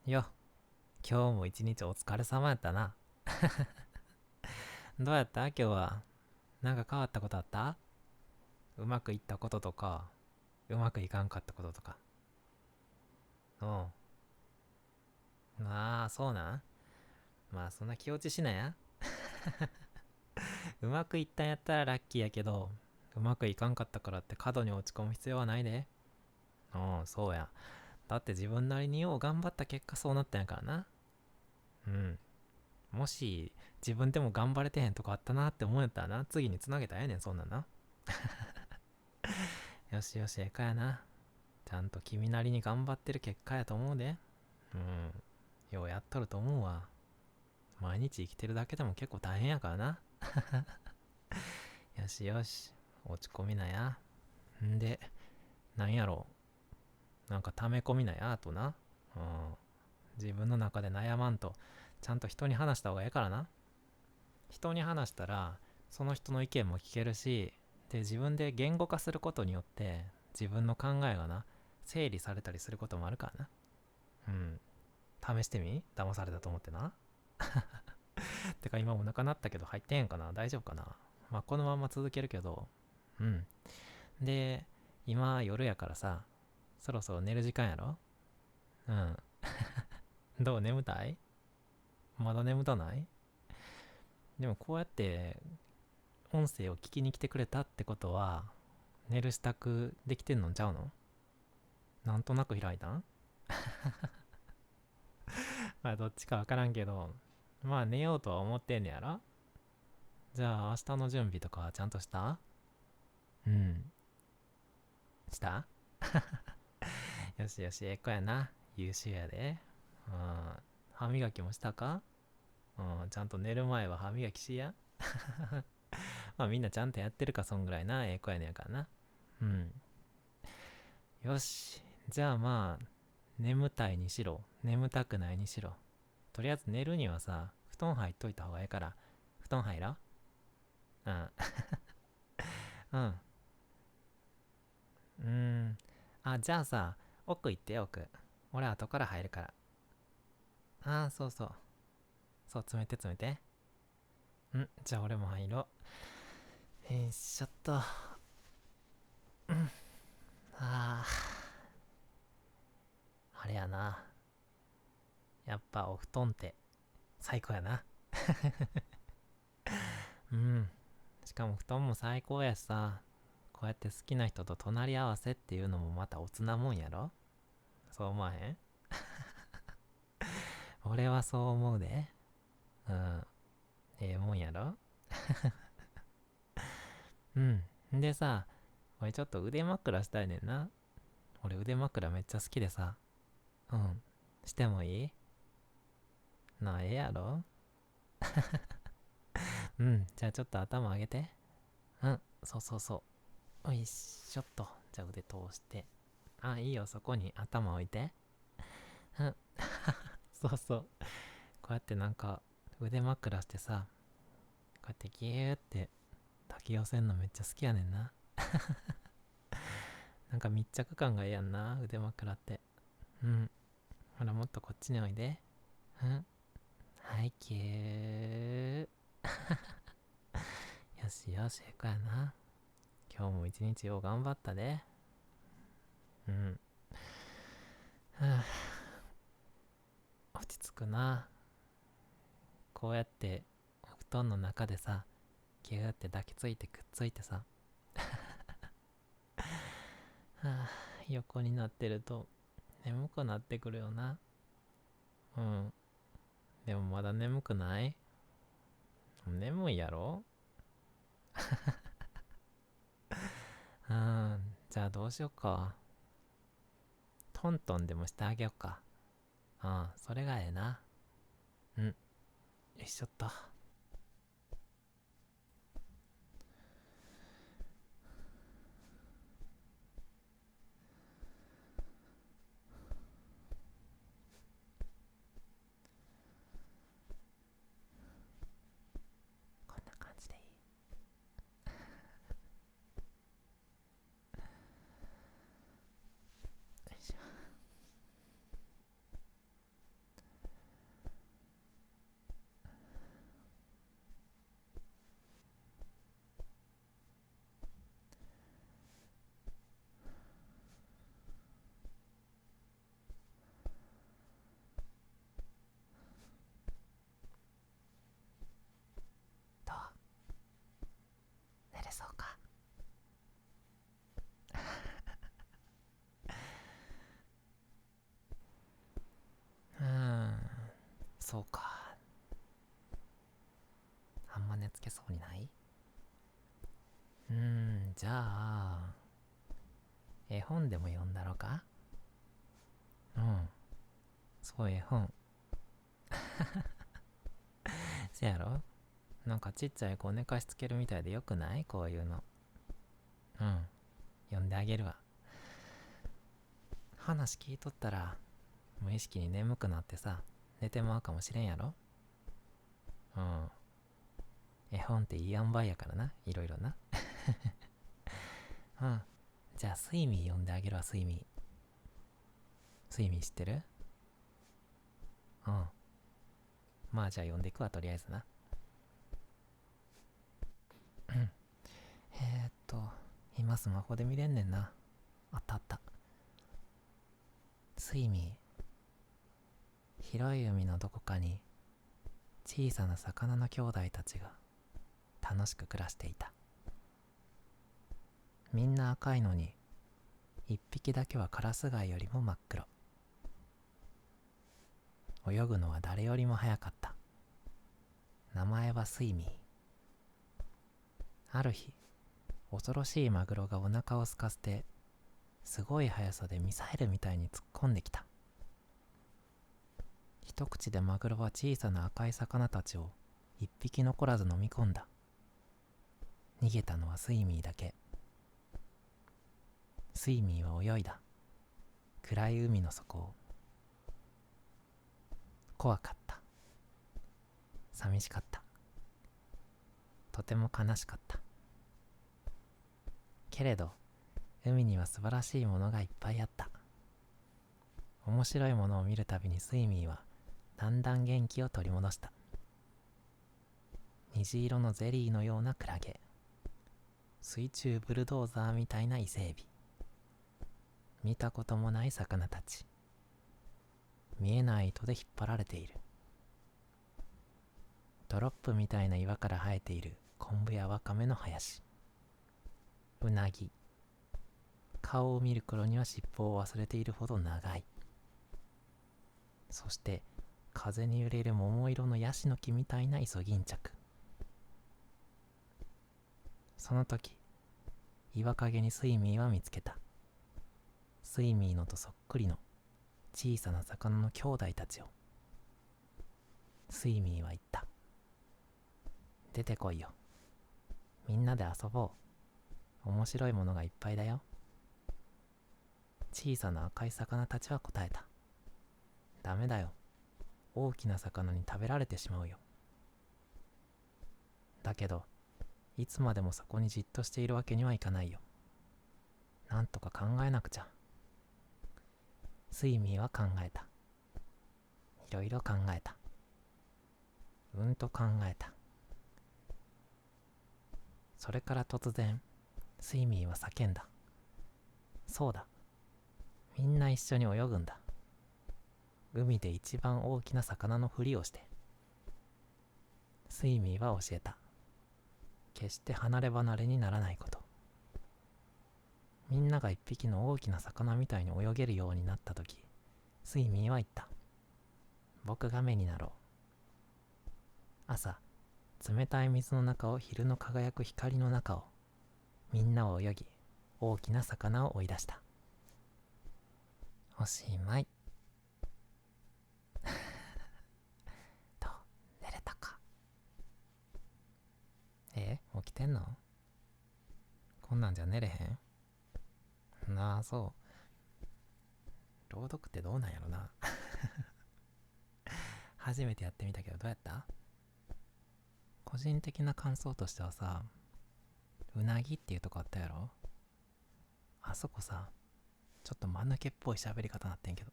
よ、今日も一日お疲れ様やったな。どうやった今日は。なんか変わったことあった？うまくいったこととか、うまくいかんかったこととか。うん。ああ、そうなん。まあそんな気落ちしなや。うまくいったんやったらラッキーやけど、うまくいかんかったからって過度に落ち込む必要はないで。うん、そうや。だって自分なりによう頑張った結果そうなったんやからな。うん。もし自分でも頑張れてへんとこあったなって思うんやったらな、次につなげたらええねん、そんなんな。よしよし、ええかやな。ちゃんと君なりに頑張ってる結果やと思うで。うん。ようやっとると思うわ。毎日生きてるだけでも結構大変やからな。よしよし。落ち込みなや。んで、なんやろなんか溜め込みなや、あとな。うん。自分の中で悩まんと、ちゃんと人に話した方がええからな。人に話したら、その人の意見も聞けるし、で、自分で言語化することによって、自分の考えがな、整理されたりすることもあるからな。うん。試してみ騙されたと思ってな。てか今お腹鳴ったけど入ってへんかな、大丈夫かな。まあこのまま続けるけど。うん。で、今夜やからさ、そろそろ寝る時間やろ。うん。どう？眠たい？まだ眠たない？でもこうやって音声を聞きに来てくれたってことは、寝る支度できてんのんちゃうの？なんとなく開いたん？まあどっちかわからんけど、まあ寝ようとは思ってんねやろ。じゃあ明日の準備とかちゃんとした？うん。した？よしよし、ええ子やな。優秀やで。うん。歯磨きもしたか？うん。ちゃんと寝る前は歯磨きしや。まあみんなちゃんとやってるか、そんぐらいな。ええ子やねやからな。うん。よし。じゃあまあ、眠たいにしろ、眠たくないにしろ。とりあえず寝るにはさ、布団入っといた方がええから、布団入ら。うん。うん。うーん。あ、じゃあさ、奥行ってよ、奥。俺後から入るから。ああ、そうそう。そう、詰めて詰めて。じゃあ俺も入ろう。よいしょっと。ああ、あれやな。やっぱお布団って最高やな。うん。しかも布団も最高やしさ、こうやって好きな人と隣り合わせっていうのもまたおつなもんやろ。そう思わへん？俺はそう思うで。うん。ええもんやろ。うん。んでさ、俺ちょっと腕枕したいねんな。俺腕枕めっちゃ好きでさ。うん。してもいい？なあ、ええやろ。うん。じゃあちょっと頭上げて。うん。そうそうそう。おいしょっと。じゃあ腕通して。あ、いいよ。そこに頭置いて。うん。そうそう。こうやってなんか腕枕してさ、こうやってギューって抱き寄せんのめっちゃ好きやねんな。なんか密着感がええやんな、腕枕って。うん。ほら、もっとこっちにおいで。うん。はい、キュー。よしよし、ええ子やな。今日も一日よう頑張ったで。うん。はあ、落ち着くな。こうやってお布団の中でさ、ギューって抱きついてくっついてさ、はあ、横になってると眠くなってくるよな。うん。でもまだ眠くない？眠いやろ？うん。じゃあどうしよっか。トントンでもしてあげよっか。うん。それがええな。うん。よいしょっと。こんな感じでいい？よいしょ。そうか。あんま寝つけそうにない？じゃあ、絵本でも読んだろか？うん。そう、絵本。せやろ？なんかちっちゃい子寝かしつけるみたいでよくない？こういうの。うん。読んであげるわ。話聞いとったら、無意識に眠くなってさ、寝てまうかもしれんやろ？うん。絵本っていい塩梅やからな。いろいろな。うん。じゃあ、睡眠読んであげるわ、睡眠。睡眠知ってる？うん。まあじゃあ読んでいくわ、とりあえずな。今スマホで見れんねんな。あったあった。睡眠。広い海のどこかに小さな魚の兄弟たちが楽しく暮らしていた。みんな赤いのに、一匹だけはカラス貝よりも真っ黒。泳ぐのは誰よりも早かった。名前はスイミー。ある日、恐ろしいマグロがお腹を空かせて、すごい速さでミサイルみたいに突っ込んできた。一口でマグロは小さな赤い魚たちを一匹残らず飲み込んだ。逃げたのはスイミーだけ。スイミーは泳いだ。暗い海の底を。怖かった。寂しかった。とても悲しかった。けれど、海には素晴らしいものがいっぱいあった。面白いものを見るたびにスイミーはだんだん元気を取り戻した。虹色のゼリーのようなクラゲ、水中ブルドーザーみたいな伊勢エビ、見たこともない魚たち、見えない糸で引っ張られている。ドロップみたいな岩から生えている昆布やワカメの林、うなぎ、顔を見る頃には尻尾を忘れているほど長い。そして風に揺れる桃色のヤシの木みたいなイソギンチャク。その時、岩陰にスイミーは見つけた。スイミーのとそっくりの小さな魚の兄弟たちを。スイミーは言った。出てこいよ。みんなで遊ぼう。面白いものがいっぱいだよ。小さな赤い魚たちは答えた。ダメだよ。大きな魚に食べられてしまうよ。だけど、いつまでもそこにじっとしているわけにはいかないよ。なんとか考えなくちゃ。スイミーは考えた。いろいろ考えた。考えた。それから突然、スイミーは叫んだ。そうだ。みんな一緒に泳ぐんだ。海で一番大きな魚のふりをして。スイミーは教えた。決して離れ離れにならないこと。みんなが一匹の大きな魚みたいに泳げるようになったとき、スイミーは言った。僕が目になろう。朝、冷たい水の中を昼の輝く光の中を、みんなを泳ぎ、大きな魚を追い出した。おしまい。と、寝れたか。起きてんの？こんなんじゃ寝れへん？なあ、そう。朗読ってどうなんやろな。初めてやってみたけどどうやった？個人的な感想としてはさ、うなぎっていうとこあったやろ？あそこさ、ちょっと間抜けっぽい喋り方なってんけど。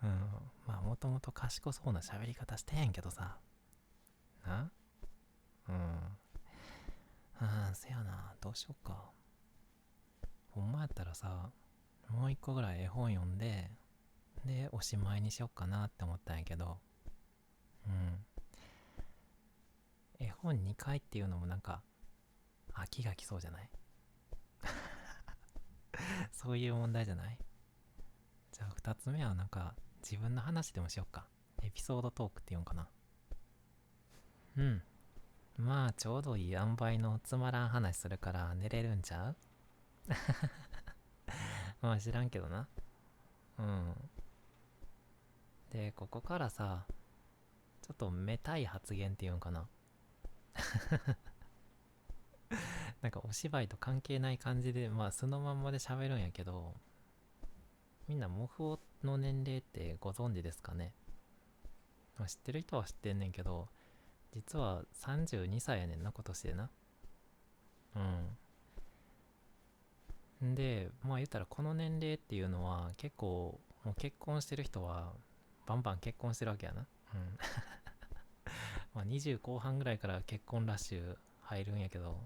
うん。まあもともと賢そうな喋り方してへんけどさ。な？うん。せやな。どうしよっか。ほんまやったらさ、もう一個ぐらい絵本読んで、で、おしまいにしよっかなって思ったんやけど、うん。絵本2回っていうのもなんか、飽きが来そうじゃない？そういう問題じゃない？じゃあ2つ目はなんか、自分の話でもしよっか。エピソードトークって言うんかな。うん。まあちょうどいい塩梅のつまらん話するから寝れるんちゃう？まあ知らんけどな。うん。で、ここからさ、ちょっとめたい発言って言うんかな。なんかお芝居と関係ない感じで、まあ素のまんまで喋るんやけど、みんなモフオの年齢ってご存知ですかね？まあ、知ってる人は知ってんねんけど、実は32歳やねんな、今年でな。んで、まあ言ったらこの年齢っていうのは結構、もう結婚してる人はバンバン結婚してるわけやな。まあ20後半ぐらいから結婚ラッシュ入るんやけど、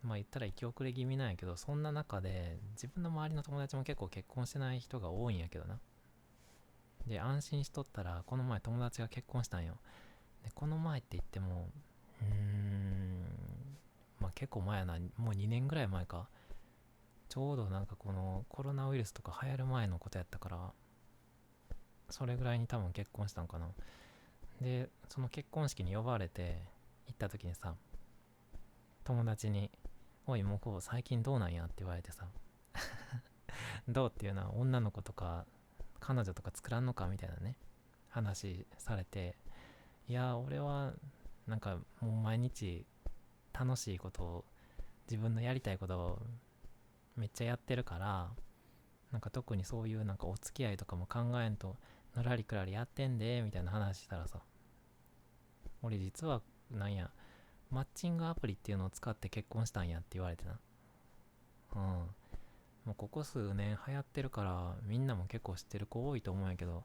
まあ言ったら生き遅れ気味なんやけど、そんな中で自分の周りの友達も結構結婚してない人が多いんやけどな。で、安心しとったら、この前友達が結婚したんよ。で、この前って言っても、まあ結構前やな、もう2年ぐらい前か。ちょうどなんかこのコロナウイルスとか流行る前のことやったから、それぐらいに多分結婚したんかな。で、その結婚式に呼ばれて行った時にさ、友達に、おい、もうこう最近どうなんやって言われてさ、どうっていうのは女の子とか彼女とか作らんのかみたいなね、話されて、いや、俺はなんかもう毎日楽しいことを、自分のやりたいことをめっちゃやってるから、なんか特にそういうなんかお付き合いとかも考えんと、のらりくらりやってんでみたいな話したらさ、俺実はなんや、マッチングアプリっていうのを使って結婚したんやって言われてな。もうここ数年流行ってるからみんなも結構知ってる子多いと思うんやけど、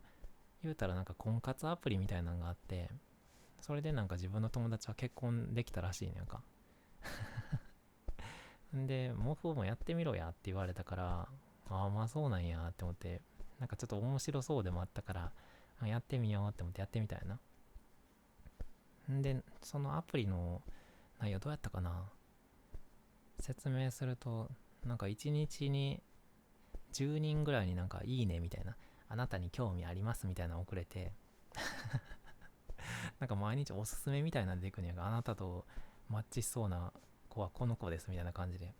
言うたらなんか婚活アプリみたいなのがあって、それでなんか自分の友達は結婚できたらしいねんか。んで、モフもやってみろやって言われたから、ああまあそうなんやって思って、なんかちょっと面白そうでもあったから、やってみようって思ってやってみたいな。んで、そのアプリの内容どうやったかな、説明すると、なんか1日に10人ぐらいになんかいいねみたいな、あなたに興味ありますみたいなの送れて、なんか毎日おすすめみたいなの出てくるんやが、あなたとマッチしそうな子はこの子ですみたいな感じで。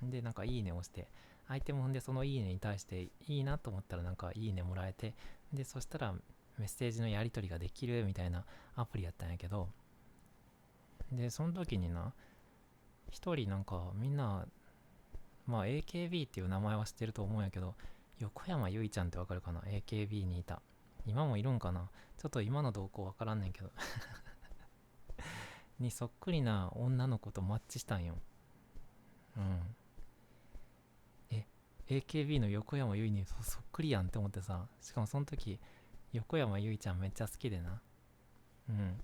で、なんかいいねを押して、相手もんでそのいいねに対していいなと思ったらなんかいいねもらえて、で、そしたらメッセージのやり取りができるみたいなアプリやったんやけど、で、その時にな、一人なんかみんな、まあ AKB っていう名前は知ってると思うんやけど、横山由依ちゃんってわかるかな？ AKB にいた。今もいるんかな？ちょっと今の動向わからんねんけどにそっくりな女の子とマッチしたんよ。うん。え、AKB の横山由依にそっくりやんって思ってさ、しかもその時、横山由依ちゃんめっちゃ好きでな。うん。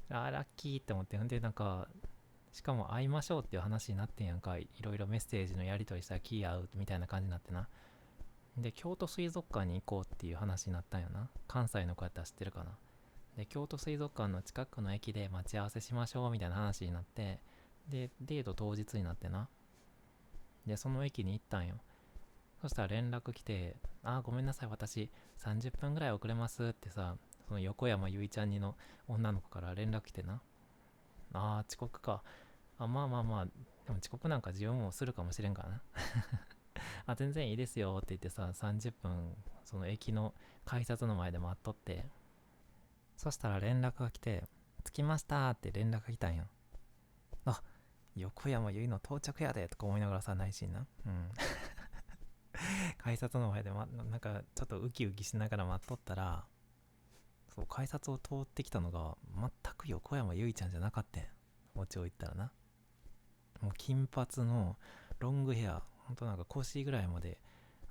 ラッキーって思って、んで、なんか、しかも会いましょうっていう話になってんやんか。いろいろメッセージのやり取りしたら気合うみたいな感じになってな。で、京都水族館に行こうっていう話になったんやな。関西の子やったら知ってるかな。で、京都水族館の近くの駅で待ち合わせしましょうみたいな話になって、で、デート当日になってな。で、その駅に行ったんよ。そしたら連絡来て、ごめんなさい、私30分ぐらい遅れますってさ、その横山由依ちゃんにの女の子から連絡来てな。遅刻か。まあまあまあ、でも遅刻なんか自分もするかもしれんからな。全然いいですよって言ってさ、30分、その駅の改札の前で待っとって、そしたら連絡が来て、着きましたって連絡が来たんよ。あ、横山由依の到着やでとか思いながらさ、内心な。改札の前で、なんかちょっとウキウキしながら待っとったら、そう、改札を通ってきたのが、全く横山由依ちゃんじゃなかったん。お家を行ったらな。もう金髪のロングヘア、ほんとなんか腰ぐらいまで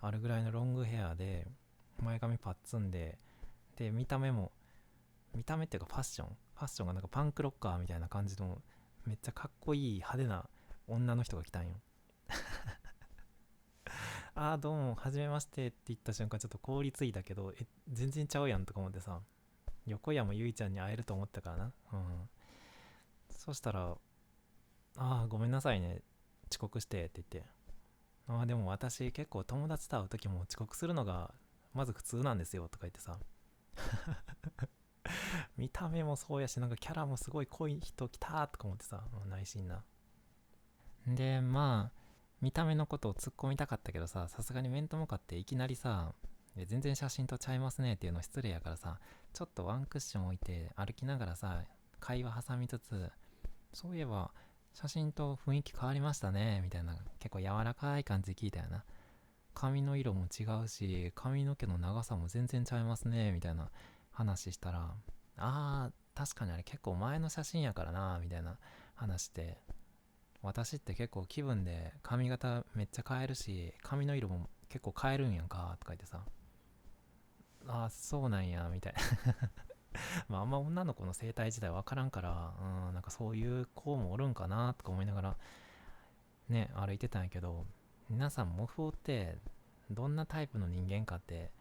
あるぐらいのロングヘアで、前髪パッツンで、で、見た目っていうかファッションがなんかパンクロッカーみたいな感じの、めっちゃかっこいい派手な女の人が来たんよ。どうも、はじめましてって言った瞬間ちょっと凍りついたけど、全然ちゃうやんとか思ってさ、横山由依ちゃんに会えると思ったからな。そしたら、ごめんなさいね、遅刻してって言って。でも私結構友達と会う時も遅刻するのがまず普通なんですよとか言ってさ、見た目もそうやし、なんかキャラもすごい濃い人来たとか思ってさ、内心な。で、まあ、見た目のことを突っ込みたかったけどさ、さすがに面と向かっていきなりさ、全然写真とちゃいますねっていうの失礼やからさ、ちょっとワンクッション置いて歩きながらさ、会話挟みつつ、そういえば写真と雰囲気変わりましたねみたいな、結構柔らかい感じで聞いたよな。髪の色も違うし、髪の毛の長さも全然ちゃいますねみたいな話したら、確かにあれ結構前の写真やからなみたいな話して、私って結構気分で髪型めっちゃ変えるし、髪の色も結構変えるんやんかとか言ってさ、そうなんやみたいな。まああんま女の子の生態自体わからんから、なんかそういう子もおるんかなとか思いながらね、歩いてたんやけど、皆さん模倣ってどんなタイプの人間かって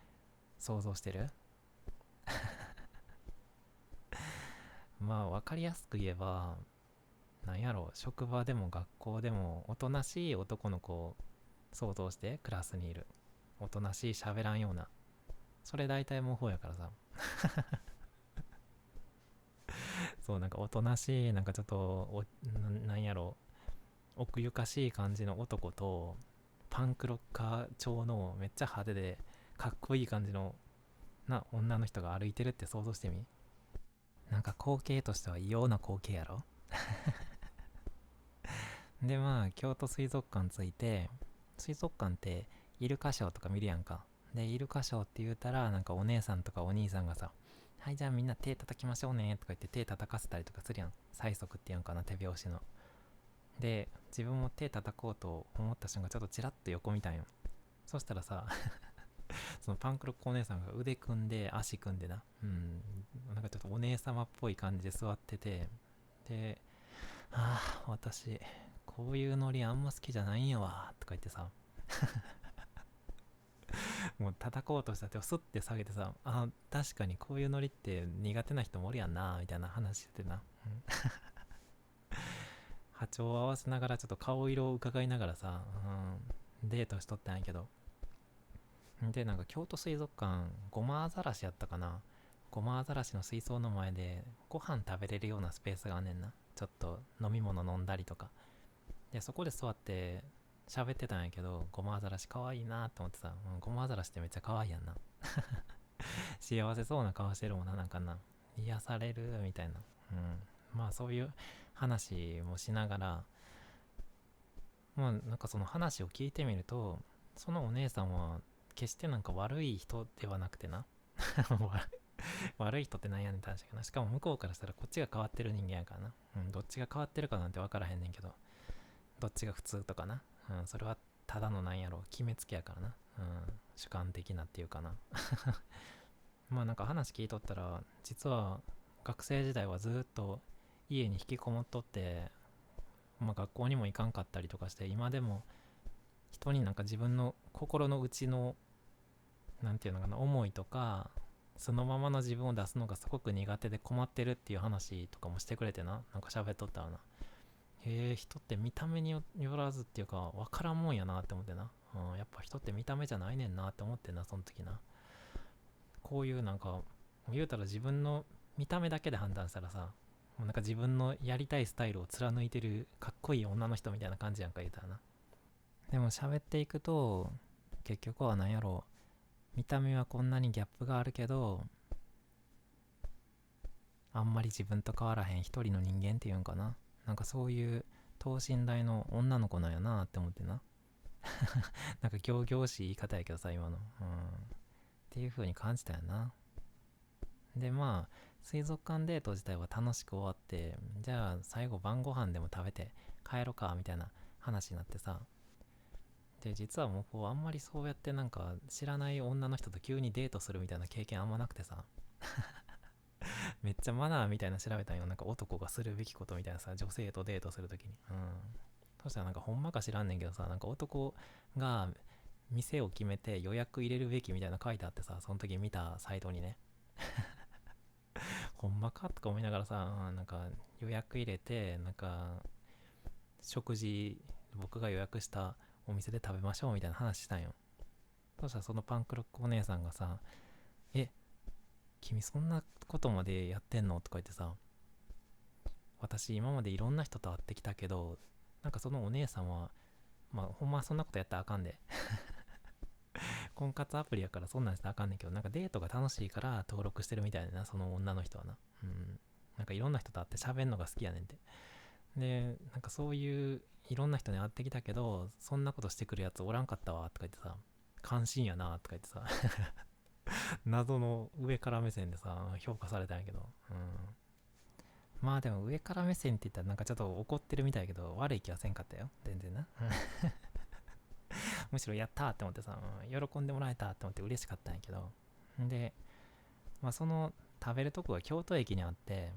想像してる？まあ分かりやすく言えば、なんやろ、職場でも学校でもおとなしい男の子を想像して、クラスにいるおとなしい喋らんような、それ大体模倣やからさ。そう、なんかおとなしい、なんかちょっとなんやろ、奥ゆかしい感じの男と、パンクロッカー調のめっちゃ派手でかっこいい感じの女の人が歩いてるって想像してみ。なんか光景としては異様な光景やろ。で、まあ京都水族館着いて、水族館ってイルカショーとか見るやんか。でイルカショーって言うたら、なんかお姉さんとかお兄さんがさ、はいじゃあみんな手叩きましょうねとか言って手叩かせたりとかするやん。催促っていうんかな、手拍子の。で自分も手叩こうと思った瞬間、ちょっとチラッと横見たんよ。そしたらさ、そのパンクロックお姉さんが腕組んで足組んでな、なんかちょっとお姉様っぽい感じで座ってて、で、私こういうノリあんま好きじゃないんやわとか言ってさ、もう叩こうとした手をスッて下げてさ、確かにこういうノリって苦手な人もおるやんなみたいな話しててな、波長を合わせながらちょっと顔色を伺いながらさ、デートしとったんやけど、でなんか京都水族館ごまアザラシやったかな、ごまアザラシの水槽の前でご飯食べれるようなスペースがあんねんな。ちょっと飲み物飲んだりとかで、そこで座って喋ってたんやけど、ごまアザラシ可愛いなと思ってさ、ごまアザラシってめっちゃ可愛いやんな。幸せそうな顔してるもんな、なんかな、癒されるみたいな。まあそういう話もしながら、まあなんかその話を聞いてみると、そのお姉さんは決してなんか悪い人ではなくてな。悪い人ってなんやねんって話かな。しかも向こうからしたらこっちが変わってる人間やからな。どっちが変わってるかなんて分からへんねんけど、どっちが普通とかな。それはただのなんやろ、決めつけやからな。主観的なっていうかな。まあなんか話聞いとったら、実は学生時代はずっと家に引きこもっとって、まあ学校にも行かんかったりとかして、今でも人になんか自分の心の内の、なんていうのかな、思いとか、そのままの自分を出すのがすごく苦手で困ってるっていう話とかもしてくれてな、なんか喋っとったわな。へえ、人って見た目によらずっていうか分からんもんやなって思ってな、やっぱ人って見た目じゃないねんなって思ってな、その時な。こういうなんか言うたら自分の見た目だけで判断したらさ、もうなんか自分のやりたいスタイルを貫いてるかっこいい女の人みたいな感じやんか、言うたらな。でも喋っていくと、結局は何やろう、見た目はこんなにギャップがあるけど、あんまり自分と変わらへん一人の人間っていうんかな、なんかそういう等身大の女の子なんやなって思ってな。なんか仰々しい言い方やけどさ、今の。っていう風に感じたよな。で、まあ、水族館デート自体は楽しく終わって、じゃあ最後晩ご飯でも食べて帰ろうかみたいな話になってさ。で、実はもうこうあんまりそうやってなんか知らない女の人と急にデートするみたいな経験あんまなくてさ。めっちゃマナーみたいな調べたんよ。なんか男がするべきことみたいなさ、女性とデートするときに。そしたらなんかほんまか知らんねんけどさ、なんか男が店を決めて予約入れるべきみたいな書いてあってさ、その時見たサイトにね。ほんまかとか思いながらさ、なんか予約入れて、なんか食事、僕が予約したお店で食べましょうみたいな話したんよ。そしたらそのパンクロックお姉さんがさ、え、君そんなことまでやってんのとか言ってさ、私今までいろんな人と会ってきたけど、なんかそのお姉さんは、まあほんまそんなことやったらあかんで。婚活アプリやからそんなんしたらあかんねんけど、なんかデートが楽しいから登録してるみたいな、その女の人はな。うん。なんかいろんな人と会って喋んのが好きやねんて。で、なんかそういういろんな人に会ってきたけど、そんなことしてくるやつおらんかったわとか言ってさ、関心やなとか言ってさ、謎の上から目線でさ、評価されたんやけど、うん。まあでも上から目線って言ったらなんかちょっと怒ってるみたいやけど、悪い気はせんかったよ。全然な。むしろやったーって思ってさ、喜んでもらえたって思って嬉しかったんやけど。で、まあその食べるとこが京都駅にあって、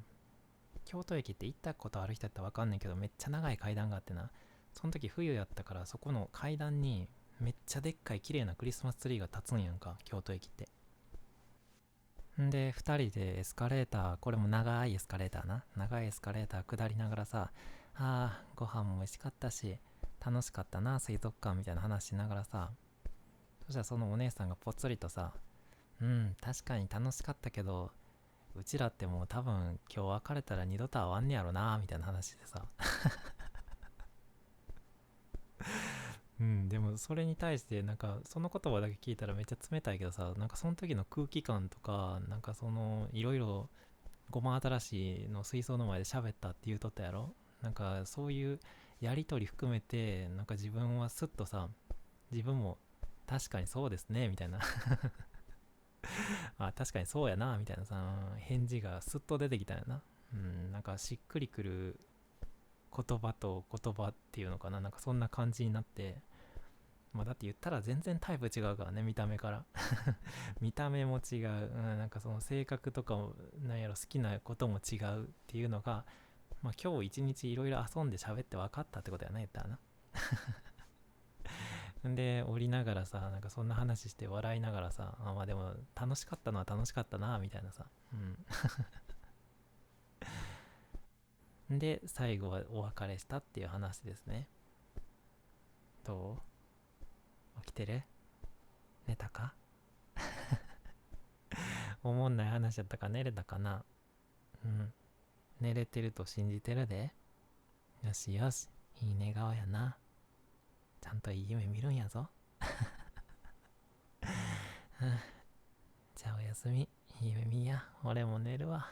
京都駅って行ったことある人やったらわかんないけど、めっちゃ長い階段があってな。その時冬やったから、そこの階段にめっちゃでっかい綺麗なクリスマスツリーが立つんやんか、京都駅って。んで、二人でエスカレーター、これも長いエスカレーターな。長いエスカレーター下りながらさ、ご飯も美味しかったし、楽しかったな、水族館みたいな話しながらさ、そしたらそのお姉さんがぽつりとさ、うん、確かに楽しかったけど、うちらってもう多分今日別れたら二度と会わんねやろな、みたいな話でさ。うん、でもそれに対してなんかその言葉だけ聞いたらめっちゃ冷たいけどさ、なんかその時の空気感とか、なんかそのいろいろごま新しいの水槽の前で喋ったって言うとったやろ。なんかそういうやりとり含めて、なんか自分はスッとさ、自分も確かにそうですね、みたいなあ、確かにそうやな、みたいなさ、返事がスッと出てきたよな。うん、なんかしっくりくる言葉と言葉っていうのかな、なんかそんな感じになって、まあだって言ったら全然タイプ違うからね、見た目から見た目も違う、うん、なんかその性格とかも、なんやろ、好きなことも違うっていうのが、まあ今日一日いろいろ遊んで喋って分かったってことやね、言ったらな。んで、降りながらさ、なんかそんな話して笑いながらさ、まあでも楽しかったのは楽しかったな、みたいなさ。うん。で、最後はお別れしたっていう話ですね。どう起きてる？寝たか？おもんない話だったか寝れたかな？うん。寝れてると信じてるで。よしよし。いい寝顔やな。ちゃんといい夢見るんやぞ。じゃあおやすみ。いい夢見や。俺も寝るわ。